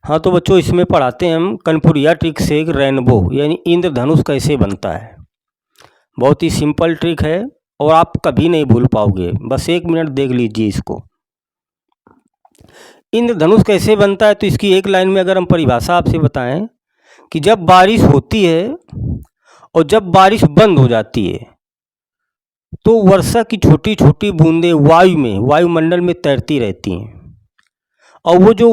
हाँ तो बच्चों, इसमें पढ़ाते हैं हम कनपुरिया ट्रिक से एक रेनबो यानी इंद्रधनुष कैसे बनता है। बहुत ही सिंपल ट्रिक है और आप कभी नहीं भूल पाओगे, बस 1 मिनट देख लीजिए इसको। इंद्रधनुष कैसे बनता है, तो इसकी एक लाइन में अगर हम परिभाषा आपसे बताएं कि जब बारिश होती है और जब बारिश बंद हो जाती है तो वर्षा की छोटी छोटी बूंदें वायुमंडल में तैरती रहती हैं। और वो जो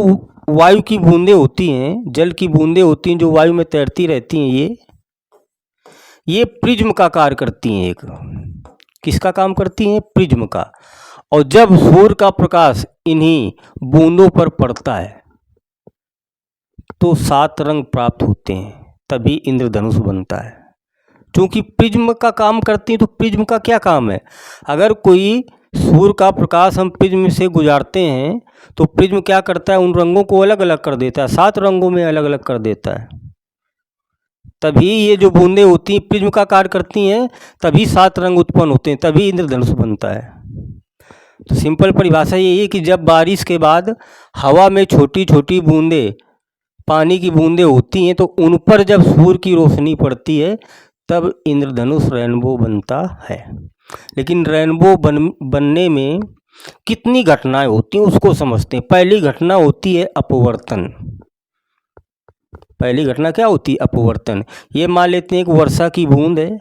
वायु की बूंदें होती हैं, जल की बूंदें होती हैं जो वायु में तैरती रहती हैं, ये प्रिज्म का कार्य करती हैं। एक किसका काम करती हैं? प्रिज्म का। और जब सूर्य का प्रकाश इन्हीं बूंदों पर पड़ता है तो 7 रंग प्राप्त होते हैं, तभी इंद्रधनुष बनता है। क्योंकि प्रिज्म का काम करती हैं, तो प्रिज्म का क्या काम है? अगर कोई सूर्य का प्रकाश हम प्रिज्म से गुजारते हैं तो प्रिज्म क्या करता है? उन रंगों को अलग अलग कर देता है, 7 रंगों में अलग अलग कर देता है। तभी ये जो बूंदें होती हैं प्रिज्म का कार्य करती हैं, तभी 7 रंग उत्पन्न होते हैं, तभी इंद्रधनुष बनता है। तो सिंपल परिभाषा यही है कि जब बारिश के बाद हवा में छोटी छोटी बूंदें, पानी की बूंदें होती हैं, तो उन पर जब सूर्य की रोशनी पड़ती है तब इंद्रधनुष रेनबो बनता है। लेकिन रेनबो बनने में कितनी घटनाएं होती हैं उसको समझते हैं। पहली घटना होती है अपवर्तन। पहली घटना क्या होती है? अपवर्तन। ये मान लेते हैं कि वर्षा की बूंद है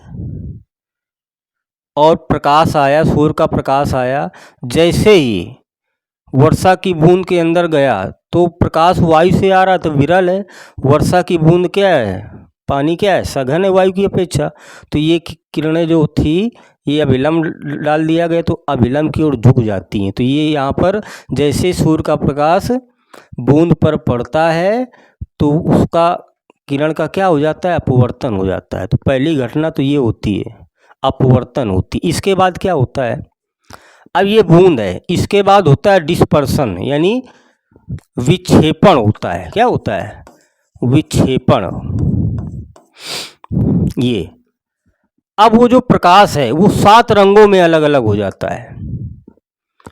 और प्रकाश आया, सूर्य का प्रकाश आया। जैसे ही वर्षा की बूंद के अंदर गया तो प्रकाश वायु से आ रहा, तो विरल है। वर्षा की बूंद क्या है? पानी क्या है? सघन है वायु की अपेक्षा। तो ये किरणें जो थी ये अभिलंब डाल दिया गया तो अभिलंब की ओर झुक जाती हैं। तो ये यहाँ पर जैसे सूर्य का प्रकाश बूंद पर पड़ता है तो उसका किरण का क्या हो जाता है? अपवर्तन हो जाता है। तो पहली घटना तो ये होती है, अपवर्तन होती। इसके बाद क्या होता है? अब ये बूंद है, इसके बाद होता है डिस्पर्सन यानी विक्षेपण होता है। क्या होता है? विक्षेपण। ये अब वो जो प्रकाश है वो 7 रंगों में अलग अलग हो जाता है।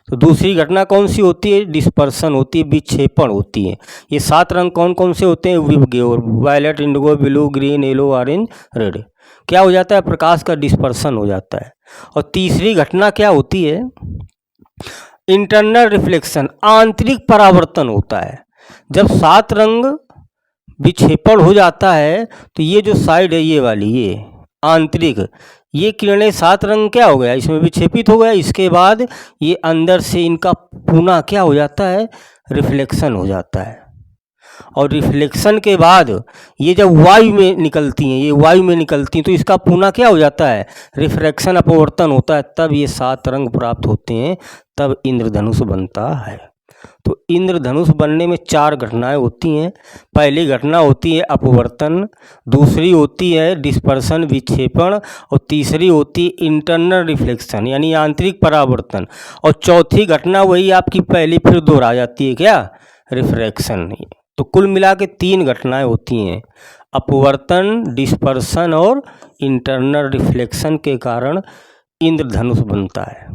तो दूसरी घटना कौन सी होती है? डिस्पर्सन होती है, विक्षेपण होती है। ये 7 रंग कौन कौन से होते हैं? VIBGYOR, violet, indigo, blue, green, yellow, orange, red. क्या हो जाता है? प्रकाश का डिस्पर्सन हो जाता है। और तीसरी घटना क्या होती है? इंटरनल रिफ्लेक्शन, आंतरिक परावर्तन होता है। जब 7 रंग विक्षेपण हो जाता है तो ये जो साइड है, ये वाली, ये आंतरिक, ये किरणें 7 रंग क्या हो गया? इसमें विक्षेपित हो गया। इसके बाद ये अंदर से इनका पुनः क्या हो जाता है? रिफ्लेक्शन हो जाता है। और रिफ्लेक्शन के बाद ये जब वायु में निकलती हैं, ये वायु में निकलती हैं तो इसका पुनः क्या हो जाता है? रिफ्रैक्शन, अपवर्तन होता है। तब ये 7 रंग प्राप्त होते हैं, तब इंद्रधनुष बनता है। तो इंद्रधनुष बनने में 4 घटनाएं होती हैं। पहली घटना होती है अपवर्तन, दूसरी होती है डिस्पर्सन, विक्षेपण, और तीसरी होती है इंटरनल रिफ्लेक्शन यानी आंतरिक परावर्तन, और चौथी घटना वही आपकी पहली फिर दोहरा जाती है, क्या? रिफ्रैक्शन। तो कुल मिला के 3 घटनाएं होती हैं, अपवर्तन, डिस्पर्सन और इंटरनल रिफ्लेक्शन के कारण इंद्रधनुष बनता है।